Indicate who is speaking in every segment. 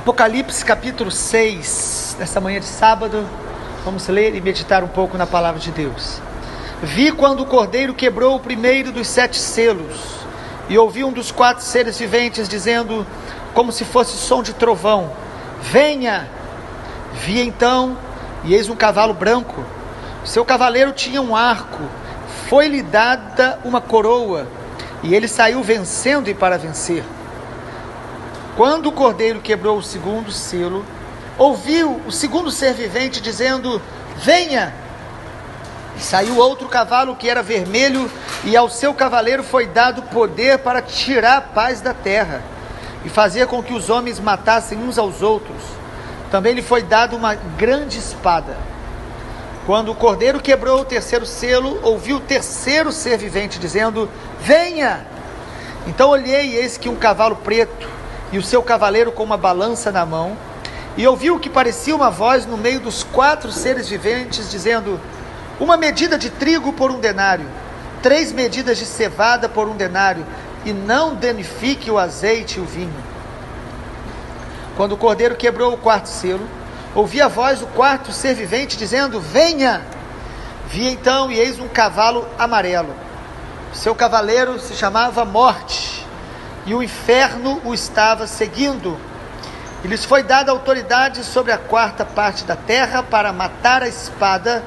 Speaker 1: Apocalipse capítulo 6, nessa manhã de sábado, vamos ler e meditar um pouco na palavra de Deus. Vi quando o Cordeiro quebrou o primeiro dos 7 selos, e ouvi um dos 4 seres viventes dizendo, como se fosse som de trovão, venha! Vi então, e eis um cavalo branco, seu cavaleiro tinha um arco, foi-lhe dada uma coroa, e ele saiu vencendo e para vencer. Quando o Cordeiro quebrou o segundo selo, ouviu o segundo ser vivente dizendo, venha! E saiu outro cavalo que era vermelho, e ao seu cavaleiro foi dado poder para tirar a paz da terra, e fazer com que os homens matassem uns aos outros. Também lhe foi dado uma grande espada. Quando o Cordeiro quebrou o terceiro selo, ouviu o terceiro ser vivente dizendo, venha! Então olhei, e eis que um cavalo preto, e o seu cavaleiro com uma balança na mão, e ouviu o que parecia uma voz no meio dos 4 seres viventes, dizendo, uma medida de trigo por 1 denário, 3 medidas de cevada por 1 denário, e não danifique o azeite e o vinho. Quando o Cordeiro quebrou o 4º selo, ouvi a voz do 4º ser vivente, dizendo, venha! Vi então, e eis um cavalo amarelo, seu cavaleiro se chamava Morte, e o inferno o estava seguindo. E lhes foi dada autoridade sobre a 4ª parte da terra para matar a espada,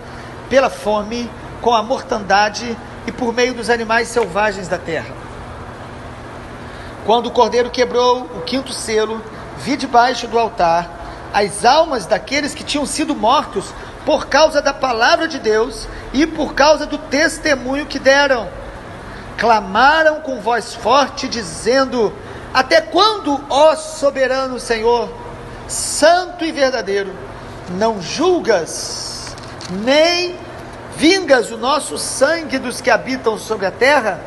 Speaker 1: pela fome, com a mortandade e por meio dos animais selvagens da terra. Quando o Cordeiro quebrou o 5º selo, vi debaixo do altar as almas daqueles que tinham sido mortos por causa da palavra de Deus e por causa do testemunho que deram. Clamaram com voz forte, dizendo, até quando, ó soberano Senhor, santo e verdadeiro, não julgas, nem vingas o nosso sangue dos que habitam sobre a terra?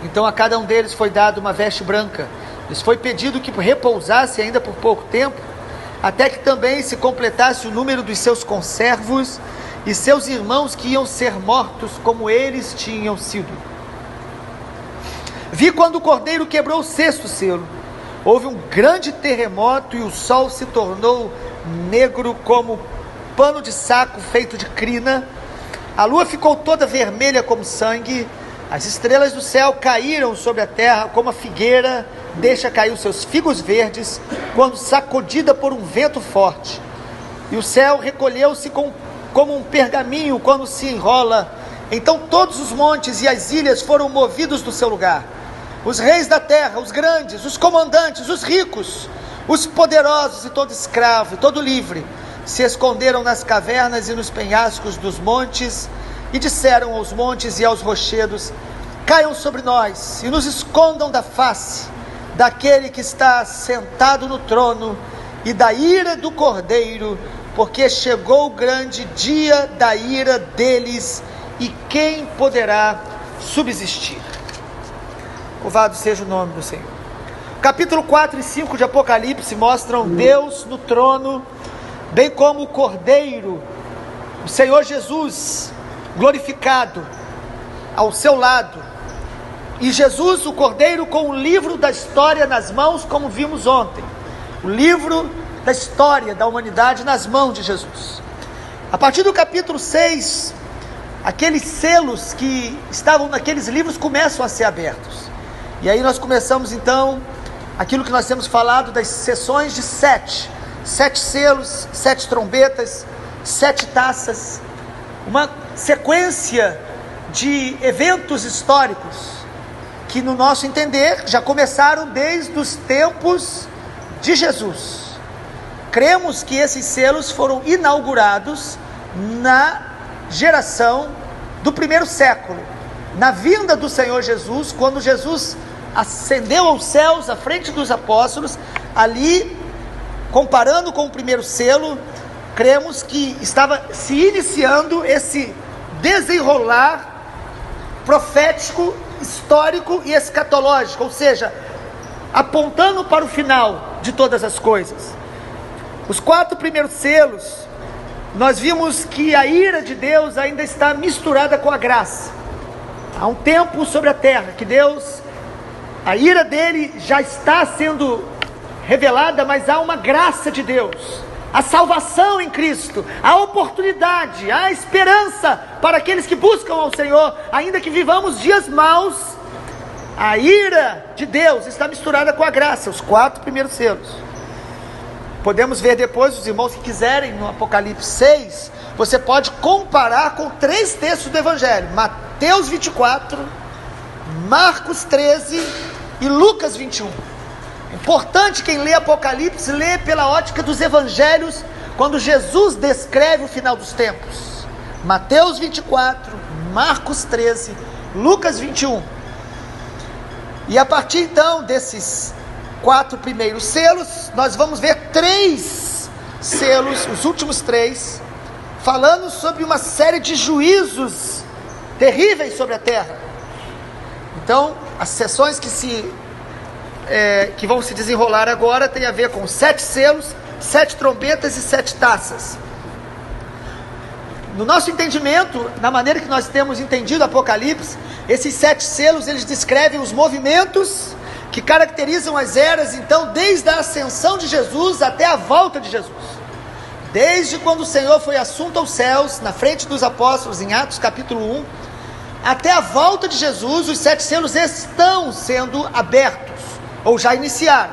Speaker 1: Então a cada um deles foi dado uma veste branca, lhes foi pedido que repousasse ainda por pouco tempo, até que também se completasse o número dos seus conservos, e seus irmãos que iam ser mortos como eles tinham sido. Vi quando o Cordeiro quebrou o 6º selo, houve um grande terremoto e o sol se tornou negro como pano de saco feito de crina, a lua ficou toda vermelha como sangue, as estrelas do céu caíram sobre a terra como a figueira deixa cair os seus figos verdes quando sacudida por um vento forte, e o céu recolheu-se como um pergaminho quando se enrola. Então todos os montes e as ilhas foram movidos do seu lugar. Os reis da terra, os grandes, os comandantes, os ricos, os poderosos e todo escravo e todo livre, se esconderam nas cavernas e nos penhascos dos montes, e disseram aos montes e aos rochedos, caiam sobre nós e nos escondam da face daquele que está sentado no trono e da ira do Cordeiro, porque chegou o grande dia da ira deles, e quem poderá subsistir? Louvado seja o nome do Senhor. Capítulo 4 e 5 de Apocalipse mostram Deus no trono, bem como o Cordeiro, o Senhor Jesus, glorificado ao seu lado, e Jesus, o Cordeiro, com o livro da história nas mãos, como vimos ontem, o livro da história da humanidade nas mãos de Jesus. A partir do capítulo 6, aqueles selos que estavam naqueles livros começam a ser abertos, e aí nós começamos então aquilo que nós temos falado das sessões de 7 selos, 7 trombetas, 7 taças, uma sequência de eventos históricos que, no nosso entender, já começaram desde os tempos de Jesus. Cremos que esses selos foram inaugurados na geração do 1º século, na vinda do Senhor Jesus, quando Jesus ascendeu aos céus à frente dos apóstolos. Ali, comparando com o 1º selo, cremos que estava se iniciando esse desenrolar profético, histórico e escatológico, ou seja, apontando para o final de todas as coisas. Os 4 primeiros selos, nós vimos que a ira de Deus ainda está misturada com a graça. Há um tempo sobre a terra que Deus, a ira dele já está sendo revelada, mas há uma graça de Deus, a salvação em Cristo, a oportunidade, a esperança para aqueles que buscam ao Senhor, ainda que vivamos dias maus. A ira de Deus está misturada com a graça, os 4 primeiros selos. Podemos ver depois, os irmãos que quiserem, no Apocalipse 6, você pode comparar com 3 textos do Evangelho: Mateus 24, Marcos 13 e Lucas 21. Importante quem lê Apocalipse, lê pela ótica dos Evangelhos, quando Jesus descreve o final dos tempos. Mateus 24, Marcos 13, Lucas 21. E a partir então desses 4 primeiros selos, nós vamos ver 3 selos, os últimos 3, falando sobre uma série de juízos terríveis sobre a terra. Então, as sessões que vão se desenrolar agora tem a ver com 7 selos, 7 trombetas e 7 taças. No nosso entendimento, na maneira que nós temos entendido Apocalipse, esses 7 selos, eles descrevem os movimentos que caracterizam as eras, então, desde a ascensão de Jesus até a volta de Jesus. Desde quando o Senhor foi assunto aos céus, na frente dos apóstolos, em Atos capítulo 1, até a volta de Jesus, os 7 selos estão sendo abertos, ou já iniciaram.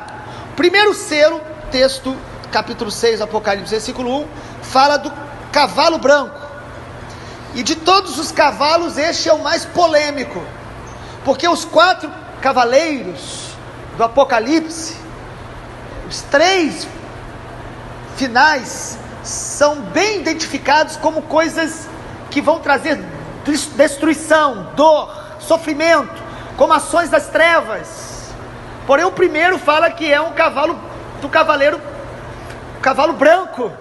Speaker 1: O primeiro selo, texto, capítulo 6, Apocalipse, versículo 1, fala do cavalo branco. E de todos os cavalos, este é o mais polêmico, porque os 4 cavaleiros do Apocalipse, os 3 finais, são bem identificados como coisas que vão trazer destruição, dor, sofrimento, como ações das trevas. Porém, o primeiro fala que é um cavalo do cavalo branco.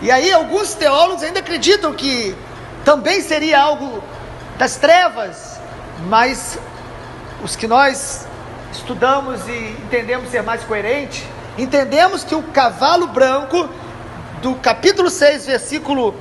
Speaker 1: E aí alguns teólogos ainda acreditam que também seria algo das trevas, mas os que nós estudamos e entendemos ser mais coerente, entendemos que o cavalo branco, do capítulo 6, versículo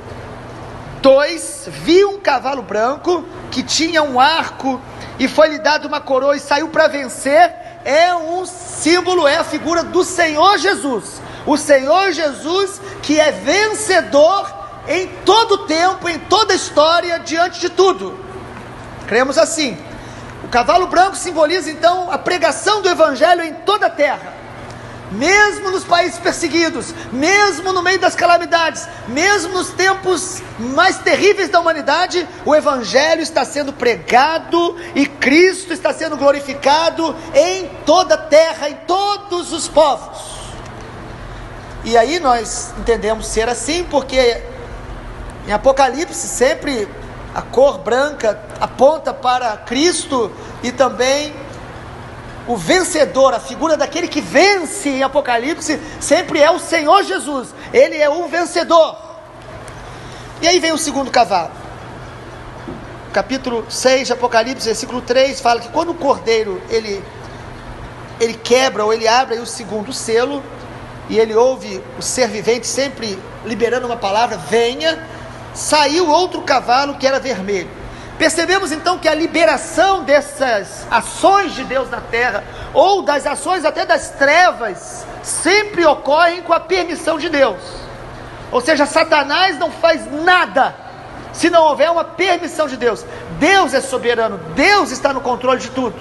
Speaker 1: 2, viu um cavalo branco que tinha um arco e foi-lhe dado uma coroa e saiu para vencer. É um símbolo, é a figura do Senhor Jesus, o Senhor Jesus que é vencedor em todo o tempo, em toda a história, diante de tudo. Cremos assim. O cavalo branco simboliza então a pregação do Evangelho em toda a terra, mesmo nos países perseguidos, mesmo no meio das calamidades, mesmo nos tempos mais terríveis da humanidade, o Evangelho está sendo pregado e Cristo está sendo glorificado em toda a terra, em todos os povos. E aí nós entendemos ser assim, porque em Apocalipse sempre a cor branca aponta para Cristo e também o vencedor, a figura daquele que vence em Apocalipse, sempre é o Senhor Jesus. Ele é o vencedor. E aí vem o segundo cavalo. Capítulo 6 de Apocalipse, versículo 3, fala que quando o cordeiro, ele quebra, ou ele abre aí o segundo selo, e ele ouve o ser vivente sempre liberando uma palavra, venha, saiu outro cavalo que era vermelho. Percebemos então que a liberação dessas ações de Deus na terra, ou das ações até das trevas, sempre ocorrem com a permissão de Deus. Ou seja, Satanás não faz nada se não houver uma permissão de Deus. Deus é soberano, Deus está no controle de tudo.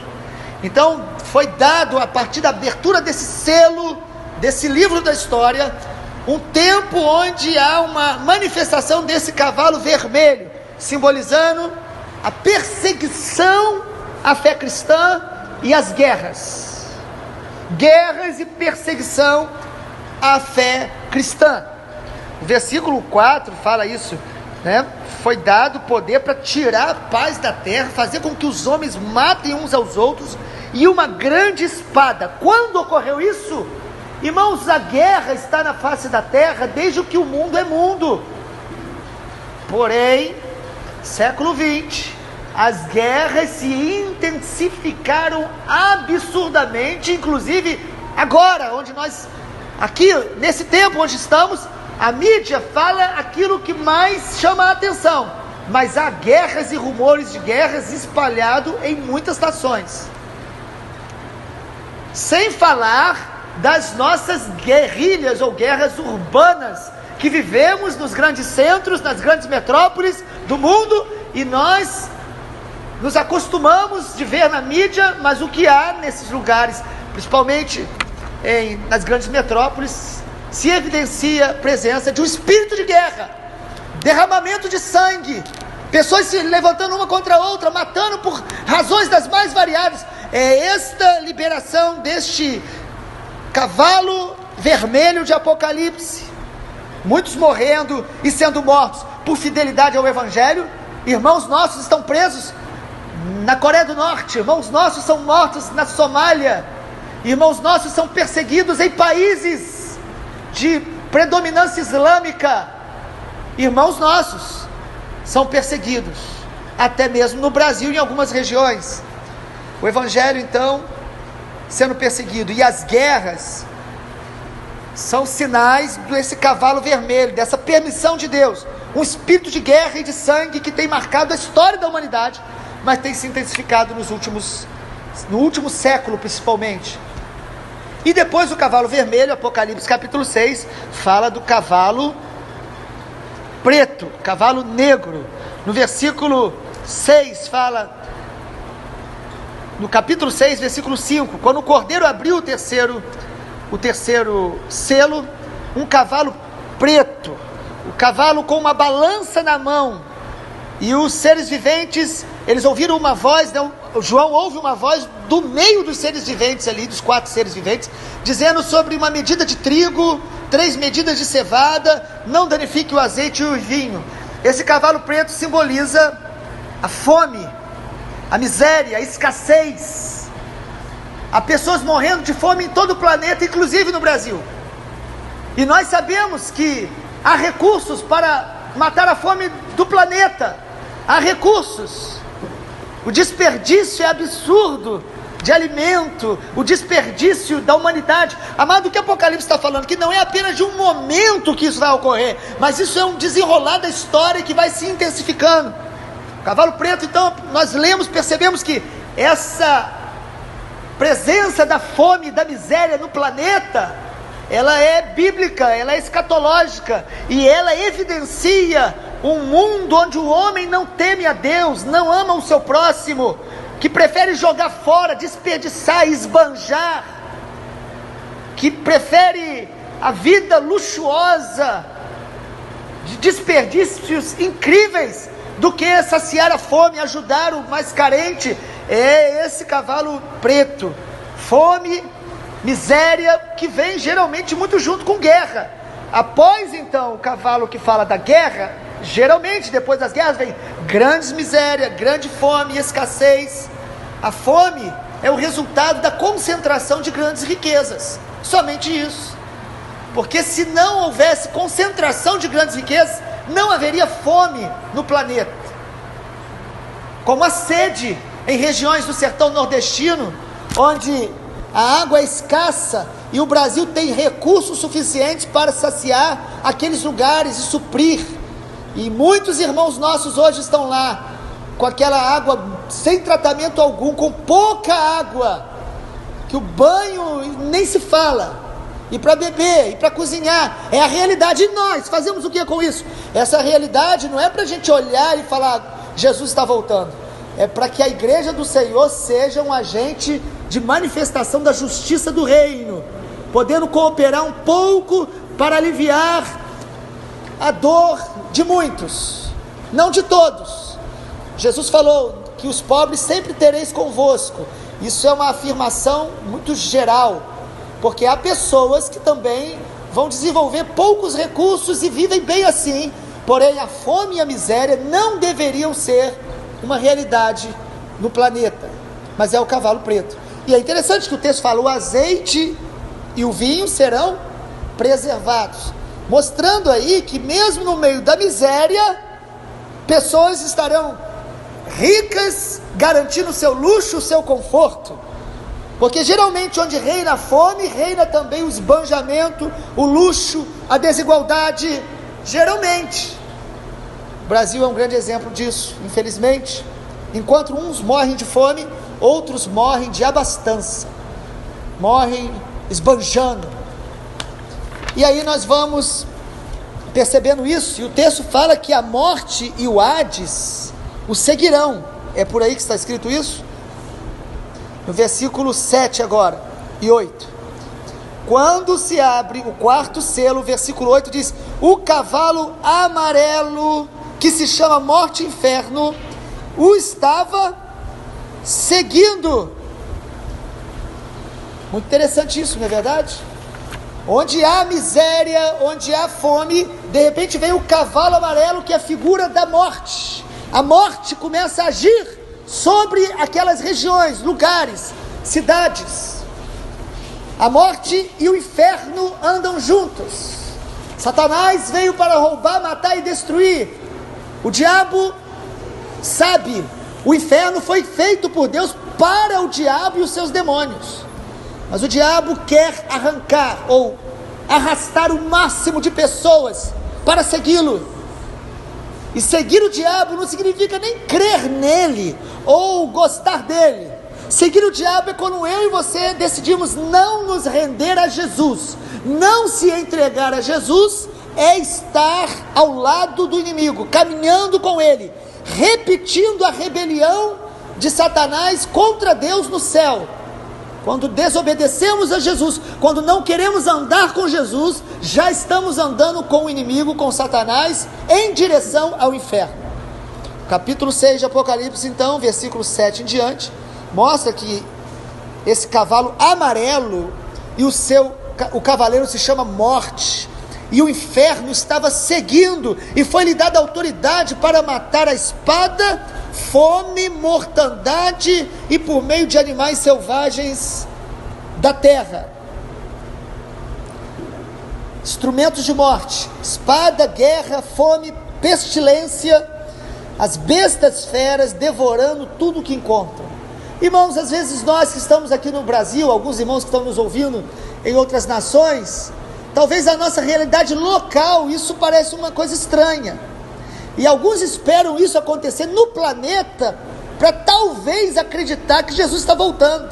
Speaker 1: Então foi dado, a partir da abertura desse selo, desse livro da história, um tempo onde há uma manifestação desse cavalo vermelho, simbolizando a perseguição à fé cristã e as guerras. Guerras e perseguição à fé cristã. O versículo 4 fala isso, né? Foi dado poder para tirar a paz da terra, fazer com que os homens matem uns aos outros, e uma grande espada. Quando ocorreu isso? Irmãos, a guerra está na face da terra desde que o mundo é mundo. Porém, século 20, as guerras se intensificaram absurdamente, inclusive agora, onde nós, aqui, nesse tempo onde estamos, a mídia fala aquilo que mais chama a atenção, mas há guerras e rumores de guerras espalhados em muitas nações. Sem falar das nossas guerrilhas ou guerras urbanas, que vivemos nos grandes centros, nas grandes metrópoles do mundo, e nós nos acostumamos de ver na mídia, mas o que há nesses lugares, principalmente nas grandes metrópoles, se evidencia a presença de um espírito de guerra, derramamento de sangue, pessoas se levantando uma contra a outra, matando por razões das mais variadas. É esta liberação deste cavalo vermelho de Apocalipse, muitos morrendo e sendo mortos por fidelidade ao Evangelho. Irmãos nossos estão presos na Coreia do Norte, irmãos nossos são mortos na Somália, irmãos nossos são perseguidos em países de predominância islâmica, irmãos nossos são perseguidos, até mesmo no Brasil, em algumas regiões. O Evangelho, então, sendo perseguido, e as guerras são sinais desse cavalo vermelho, dessa permissão de Deus, um espírito de guerra e de sangue que tem marcado a história da humanidade, mas tem se intensificado no último século principalmente. E depois do cavalo vermelho, Apocalipse capítulo 6, fala do cavalo preto, cavalo negro. No versículo 6 fala, no capítulo 6, versículo 5, quando o cordeiro abriu o terceiro selo, um cavalo preto, o cavalo com uma balança na mão, e os seres viventes, eles ouviram uma voz, João ouve uma voz do meio dos seres viventes ali, dos 4 seres viventes, dizendo sobre uma medida de trigo, 3 medidas de cevada, não danifique o azeite e o vinho. Esse cavalo preto simboliza a fome, a miséria, a escassez. Há pessoas morrendo de fome em todo o planeta, inclusive no Brasil. E nós sabemos que há recursos para matar a fome do planeta. Há recursos. O desperdício é absurdo de alimento, o desperdício da humanidade. Amado, o que Apocalipse está falando? Que não é apenas de um momento que isso vai ocorrer, mas isso é um desenrolar da história que vai se intensificando. O cavalo preto, então, nós lemos, percebemos que essa presença da fome, da miséria no planeta, ela é bíblica, ela é escatológica, e ela evidencia um mundo onde o homem não teme a Deus, não ama o seu próximo, que prefere jogar fora, desperdiçar, esbanjar, que prefere a vida luxuosa, de desperdícios incríveis, do que saciar a fome, ajudar o mais carente. É esse cavalo preto, fome, miséria, que vem geralmente muito junto com guerra. Após então o cavalo que fala da guerra, geralmente depois das guerras vem grandes miséria, grande fome e escassez. A fome é o resultado da concentração de grandes riquezas, somente isso. Porque se não houvesse concentração de grandes riquezas, não haveria fome no planeta. Como a sede em regiões do sertão nordestino, onde a água é escassa e o Brasil tem recursos suficientes para saciar aqueles lugares e suprir. E muitos irmãos nossos hoje estão lá com aquela água sem tratamento algum, com pouca água, que o banho nem se fala. E para beber, e para cozinhar, é a realidade. E nós fazemos o que com isso? Essa realidade não é para a gente olhar e falar, Jesus está voltando. É para que a igreja do Senhor seja um agente de manifestação da justiça do reino, podendo cooperar um pouco para aliviar a dor de muitos, não de todos. Jesus falou que os pobres sempre tereis convosco. Isso é uma afirmação muito geral, porque há pessoas que também vão desenvolver poucos recursos e vivem bem assim, porém a fome e a miséria não deveriam ser uma realidade no planeta, mas é o cavalo preto. E é interessante que o texto fala, o azeite e o vinho serão preservados, mostrando aí que mesmo no meio da miséria, pessoas estarão ricas, garantindo o seu luxo, o seu conforto. Porque geralmente onde reina a fome, reina também o esbanjamento, o luxo, a desigualdade, geralmente. O Brasil é um grande exemplo disso, infelizmente. Enquanto uns morrem de fome, outros morrem de abastança, morrem esbanjando. E aí nós vamos percebendo isso, e o texto fala que a morte e o Hades o seguirão. É por aí que está escrito isso? No versículo 7 agora, e 8. Quando se abre o quarto selo, versículo 8 diz: o cavalo amarelo, que se chama morte e inferno, o estava seguindo. Muito interessante isso, não é verdade? Onde há miséria, onde há fome, de repente vem o cavalo amarelo, que é a figura da morte. A morte começa a agir sobre aquelas regiões, lugares, cidades. A morte e o inferno andam juntos. Satanás veio para roubar, matar e destruir. O diabo sabe, o inferno foi feito por Deus para o diabo e os seus demônios. Mas o diabo quer arrancar ou arrastar o máximo de pessoas para segui-lo. E seguir o diabo não significa nem crer nele ou gostar dele. Seguir o diabo é quando eu e você decidimos não nos render a Jesus. Não se entregar a Jesus é estar ao lado do inimigo, caminhando com ele, repetindo a rebelião de Satanás contra Deus no céu. Quando desobedecemos a Jesus, quando não queremos andar com Jesus, já estamos andando com o inimigo, com Satanás, em direção ao inferno. Capítulo 6 de Apocalipse, então, versículo 7 em diante, mostra que esse cavalo amarelo, e o cavaleiro se chama Morte, e o inferno estava seguindo, e foi-lhe dada autoridade para matar a espada, fome, mortandade, e por meio de animais selvagens da terra. Instrumentos de morte: espada, guerra, fome, pestilência, as bestas feras devorando tudo o que encontram. Irmãos, às vezes nós que estamos aqui no Brasil, alguns irmãos que estão nos ouvindo em outras nações, talvez a nossa realidade local, isso parece uma coisa estranha. E alguns esperam isso acontecer no planeta, para talvez acreditar que Jesus está voltando.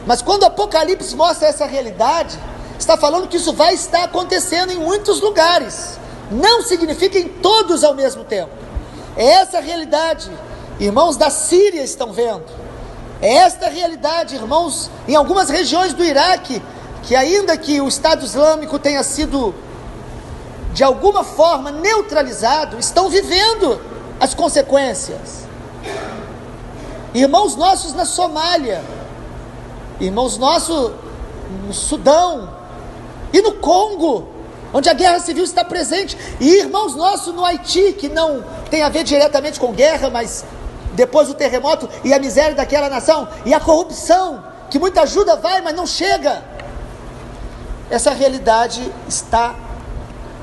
Speaker 1: Mas quando o Apocalipse mostra essa realidade, está falando que isso vai estar acontecendo em muitos lugares. Não significa em todos ao mesmo tempo. É essa a realidade. Irmãos da Síria estão vendo. É esta a realidade, irmãos, em algumas regiões do Iraque, que ainda que o Estado Islâmico tenha sido de alguma forma neutralizado, estão vivendo as consequências. Irmãos nossos na Somália, irmãos nossos no Sudão e no Congo, onde a guerra civil está presente, e irmãos nossos no Haiti, que não tem a ver diretamente com guerra, mas depois do terremoto e a miséria daquela nação, e a corrupção, que muita ajuda vai, mas não chega. Essa realidade está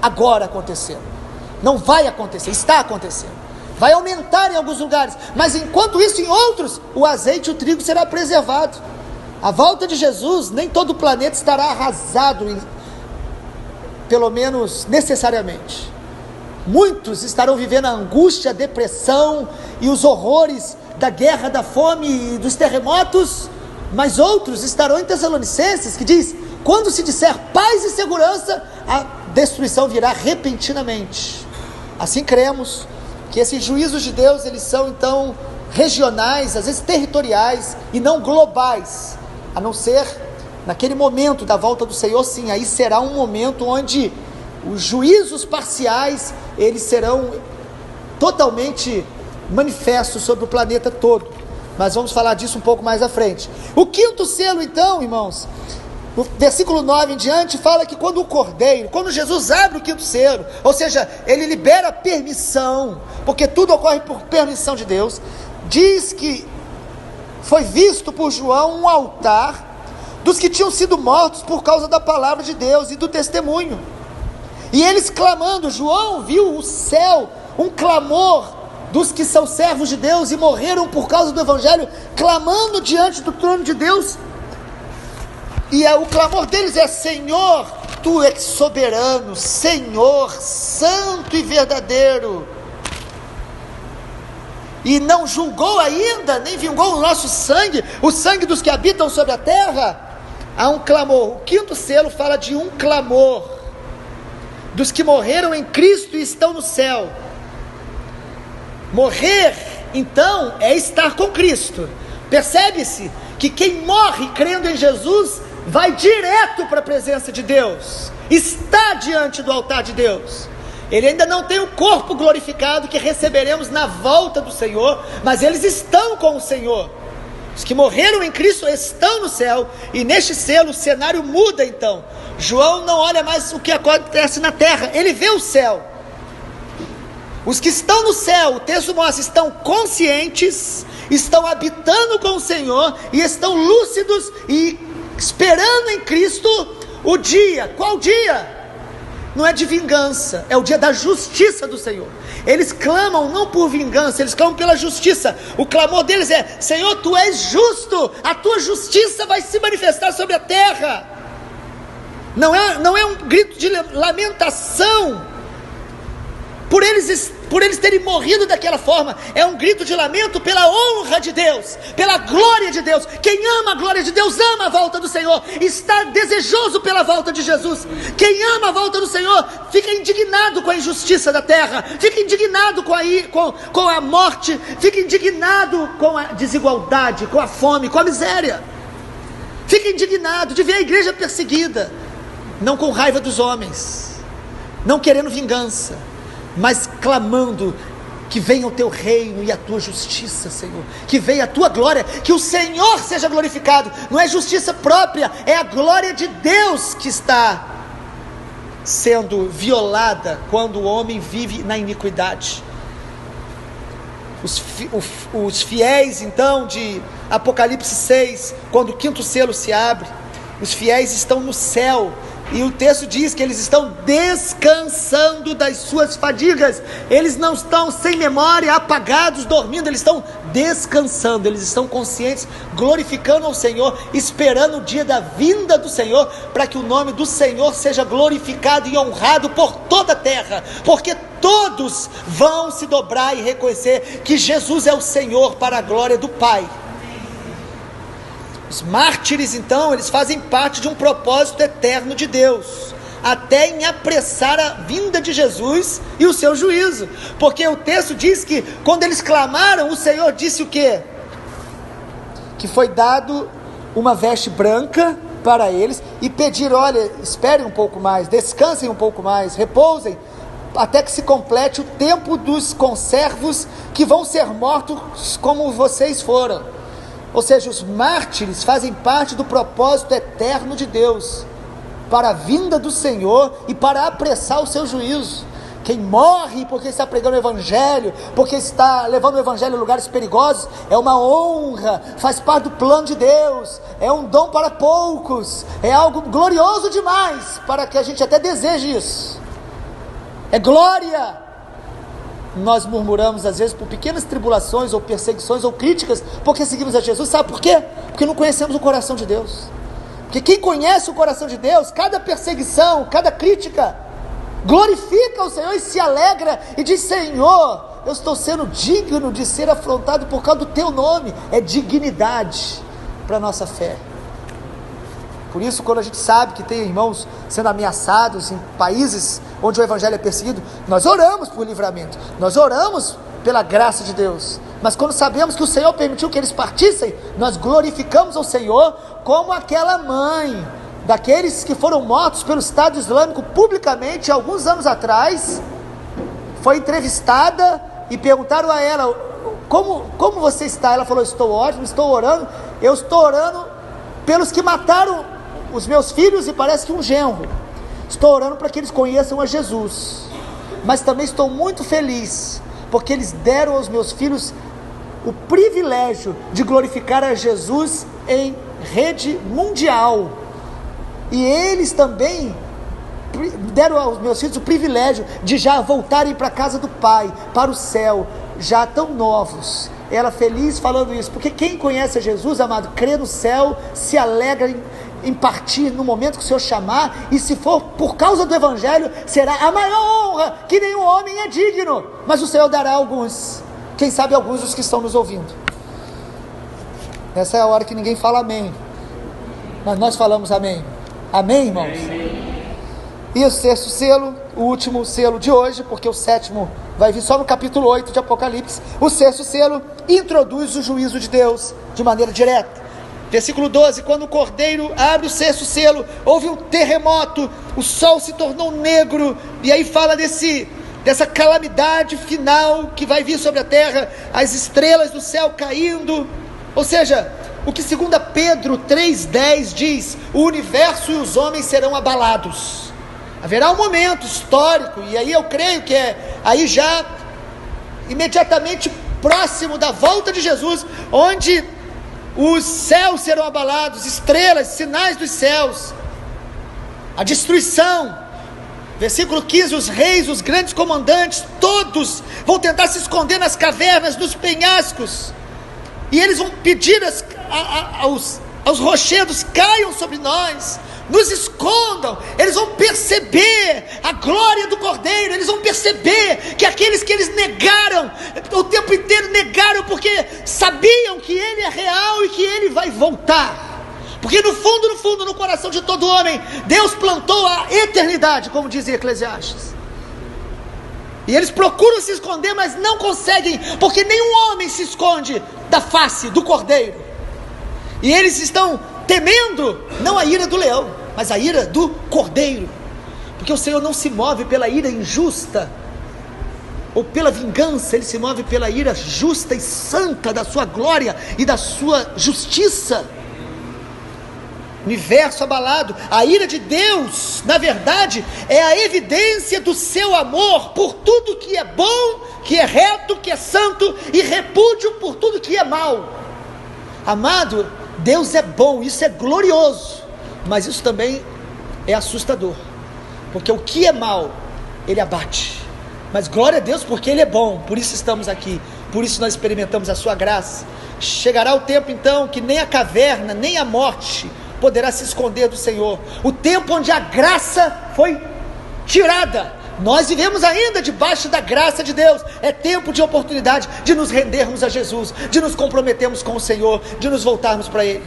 Speaker 1: agora acontecendo. Não vai acontecer, está acontecendo. Vai aumentar em alguns lugares, mas enquanto isso, em outros, o azeite e o trigo será preservado. A volta de Jesus, nem todo o planeta estará arrasado, pelo menos necessariamente. Muitos estarão vivendo a angústia, a depressão e os horrores da guerra, da fome e dos terremotos, mas outros estarão em Tessalonicenses, que diz: quando se disser paz e segurança, a destruição virá repentinamente. Assim cremos que esses juízos de Deus, eles são então regionais, às vezes territoriais, e não globais, a não ser naquele momento da volta do Senhor. Sim, aí será um momento onde os juízos parciais, eles serão totalmente manifestos sobre o planeta todo, mas vamos falar disso um pouco mais à frente. O quinto selo, então, irmãos, no versículo 9 em diante, fala que quando Jesus abre o quinto selo, ou seja, ele libera permissão, porque tudo ocorre por permissão de Deus, diz que foi visto por João um altar dos que tinham sido mortos por causa da palavra de Deus e do testemunho, e eles clamando. João viu o céu, um clamor dos que são servos de Deus e morreram por causa do evangelho, clamando diante do trono de Deus, e o clamor deles é: Senhor, Tu és soberano, Senhor, santo e verdadeiro, e não julgou ainda, nem vingou o nosso sangue, o sangue dos que habitam sobre a terra. há um clamor. O quinto selo fala de um clamor dos que morreram em Cristo e estão no céu. Morrer, então, é estar com Cristo. Percebe-se que quem morre crendo em Jesus vai direto para a presença de Deus, está diante do altar de Deus. Ele ainda não tem o corpo glorificado que receberemos na volta do Senhor, mas eles estão com o Senhor. Os que morreram em Cristo estão no céu, e neste selo o cenário muda então. João não olha mais o que acontece na terra, ele vê o céu. Os que estão no céu, o texto mostra, estão conscientes, estão habitando com o Senhor, e estão lúcidos e esperando em Cristo o dia. Qual dia? Não é de vingança, é o dia da justiça do Senhor. Eles clamam não por vingança, eles clamam pela justiça. O clamor deles é: Senhor, Tu és justo, a Tua justiça vai se manifestar sobre a terra. Não é um grito de lamentação por eles terem morrido daquela forma. É um grito de lamento pela honra de Deus, pela glória de Deus. Quem ama a glória de Deus ama a volta do Senhor, está desejoso pela volta de Jesus. Quem ama a volta do Senhor fica indignado com a injustiça da terra, fica indignado com a morte, fica indignado com a desigualdade, com a fome, com a miséria. Fica indignado de ver a igreja perseguida, não com raiva dos homens, não querendo vingança, mas clamando que venha o Teu reino e a Tua justiça, Senhor, que venha a Tua glória, que o Senhor seja glorificado. Não é justiça própria, é a glória de Deus que está sendo violada quando o homem vive na iniquidade. Os fiéis então de Apocalipse 6, quando o quinto selo se abre, os fiéis estão no céu, e o texto diz que eles estão descansando das suas fadigas. Eles não estão sem memória, apagados, dormindo. Eles estão descansando, eles estão conscientes, glorificando ao Senhor, esperando o dia da vinda do Senhor, para que o nome do Senhor seja glorificado e honrado por toda a terra, porque todos vão se dobrar e reconhecer que Jesus é o Senhor, para a glória do Pai. Os mártires, então, eles fazem parte de um propósito eterno de Deus, até em apressar a vinda de Jesus e o seu juízo, porque o texto diz que quando eles clamaram, o Senhor disse o quê? Que foi dado uma veste branca para eles, e pediram: olha, esperem um pouco mais, descansem um pouco mais, repousem, até que se complete o tempo dos conservos que vão ser mortos como vocês foram. Ou seja, os mártires fazem parte do propósito eterno de Deus, para a vinda do Senhor e para apressar o seu juízo. Quem morre porque está pregando o Evangelho, porque está levando o Evangelho a lugares perigosos, é uma honra, faz parte do plano de Deus, é um dom para poucos, é algo glorioso demais, para que a gente até deseje isso. É glória. Nós murmuramos às vezes por pequenas tribulações ou perseguições ou críticas, porque seguimos a Jesus. Sabe por quê? Porque não conhecemos o coração de Deus. Porque quem conhece o coração de Deus, cada perseguição, cada crítica, glorifica o Senhor e se alegra e diz: Senhor, eu estou sendo digno de ser afrontado por causa do Teu nome. É dignidade para a nossa fé. Por isso, quando a gente sabe que tem irmãos sendo ameaçados em países onde o Evangelho é perseguido, nós oramos por livramento, nós oramos pela graça de Deus. Mas quando sabemos que o Senhor permitiu que eles partissem, nós glorificamos ao Senhor, como aquela mãe daqueles que foram mortos pelo Estado Islâmico publicamente, alguns anos atrás, foi entrevistada e perguntaram a ela: como você está? Ela falou: estou ótimo, estou orando, eu estou orando pelos que mataram os meus filhos e parece que um genro. Estou orando para que eles conheçam a Jesus, mas também estou muito feliz, porque eles deram aos meus filhos o privilégio de glorificar a Jesus em rede mundial, e eles também deram aos meus filhos o privilégio de já voltarem para a casa do Pai, para o céu, já tão novos. Ela feliz falando isso, porque quem conhece a Jesus, amado, crê no céu, se alegra em partir no momento que o Senhor chamar, e se for por causa do Evangelho, será a maior honra, que nenhum homem é digno, mas o Senhor dará a alguns, quem sabe alguns dos que estão nos ouvindo. Essa é a hora que ninguém fala amém. Mas nós falamos amém. Amém, irmãos? Amém. E o sexto selo, o último selo de hoje, porque o sétimo vai vir só no capítulo 8 de Apocalipse. O sexto selo introduz o juízo de Deus de maneira direta. Versículo 12: quando o cordeiro abre o sexto selo, houve um terremoto, o sol se tornou negro, e aí fala dessa calamidade final que vai vir sobre a terra, as estrelas do céu caindo, ou seja, o que 2 Pedro 3,10 diz: o universo e os homens serão abalados. Haverá um momento histórico, e aí eu creio que é aí já imediatamente próximo da volta de Jesus, onde os céus serão abalados, estrelas, sinais dos céus, a destruição. Versículo 15: os reis, os grandes comandantes, todos vão tentar se esconder nas cavernas, nos penhascos, e eles vão pedir aos rochedos: caiam sobre nós, nos escondam. Eles vão perceber a glória do Cordeiro, eles vão perceber que aqueles que eles negaram, o tempo inteiro negaram, porque sabiam que Ele é real e que Ele vai voltar. Porque no fundo, no coração de todo homem, Deus plantou a eternidade, como diz Eclesiastes. E eles procuram se esconder, mas não conseguem, porque nenhum homem se esconde da face do Cordeiro. E eles estão temendo, não a ira do leão, mas a ira do Cordeiro. Porque o Senhor não se move pela ira injusta, ou pela vingança, Ele se move pela ira justa e santa da sua glória e da sua justiça. Universo abalado. A ira de Deus, na verdade, é a evidência do seu amor por tudo que é bom, que é reto, que é santo, e repúdio por tudo que é mal. Amado, Deus é bom, isso é glorioso, mas isso também é assustador, porque o que é mal, Ele abate. Mas glória a Deus, porque Ele é bom, por isso estamos aqui, por isso nós experimentamos a sua graça. Chegará o tempo então que nem a caverna, nem a morte poderá se esconder do Senhor. O tempo onde a graça foi tirada. Nós vivemos ainda debaixo da graça de Deus. É tempo de oportunidade de nos rendermos a Jesus, de nos comprometermos com o Senhor, de nos voltarmos para Ele.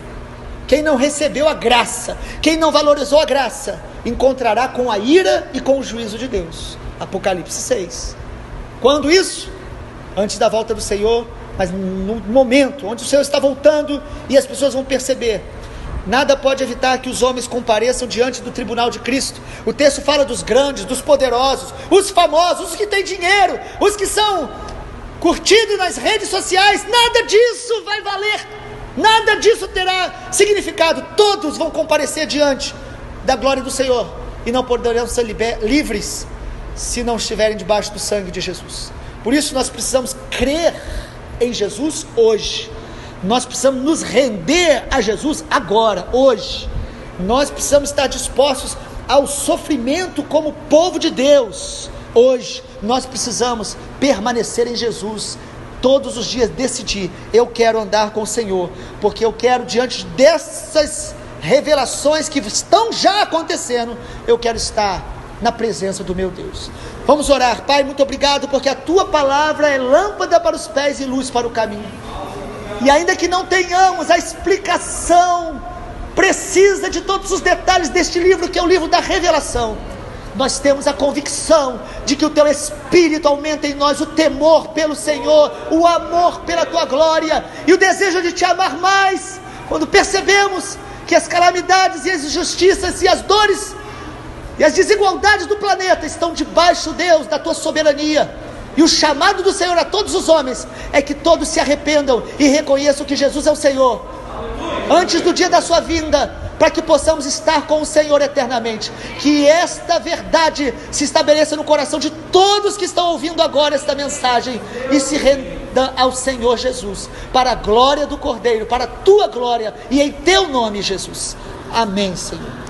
Speaker 1: Quem não recebeu a graça, quem não valorizou a graça, encontrará com a ira e com o juízo de Deus. Apocalipse 6. Quando isso? Antes da volta do Senhor, mas no momento onde o Senhor está voltando e as pessoas vão perceber. Nada pode evitar que os homens compareçam diante do tribunal de Cristo. O texto fala dos grandes, dos poderosos, os famosos, os que têm dinheiro, os que são curtidos nas redes sociais. Nada disso vai valer, nada disso terá significado. Todos vão comparecer diante da glória do Senhor e não poderão ser livres se não estiverem debaixo do sangue de Jesus. Por isso nós precisamos crer em Jesus hoje. Nós precisamos nos render a Jesus agora, hoje. Nós precisamos estar dispostos ao sofrimento como povo de Deus. Hoje, nós precisamos permanecer em Jesus. Todos os dias decidir: eu quero andar com o Senhor, porque eu quero, diante dessas revelações que estão já acontecendo, eu quero estar na presença do meu Deus. Vamos orar. Pai, muito obrigado, porque a Tua palavra é lâmpada para os pés e luz para o caminho. E ainda que não tenhamos a explicação precisa de todos os detalhes deste livro, que é o livro da revelação, nós temos a convicção de que o Teu Espírito aumenta em nós o temor pelo Senhor, o amor pela Tua glória e o desejo de Te amar mais, quando percebemos que as calamidades e as injustiças e as dores e as desigualdades do planeta estão debaixo, Deus, da Tua soberania. E o chamado do Senhor a todos os homens é que todos se arrependam e reconheçam que Jesus é o Senhor, antes do dia da sua vinda, para que possamos estar com o Senhor eternamente. Que esta verdade se estabeleça no coração de todos que estão ouvindo agora esta mensagem e se renda ao Senhor Jesus, para a glória do Cordeiro, para a Tua glória e em Teu nome, Jesus. Amém, Senhor.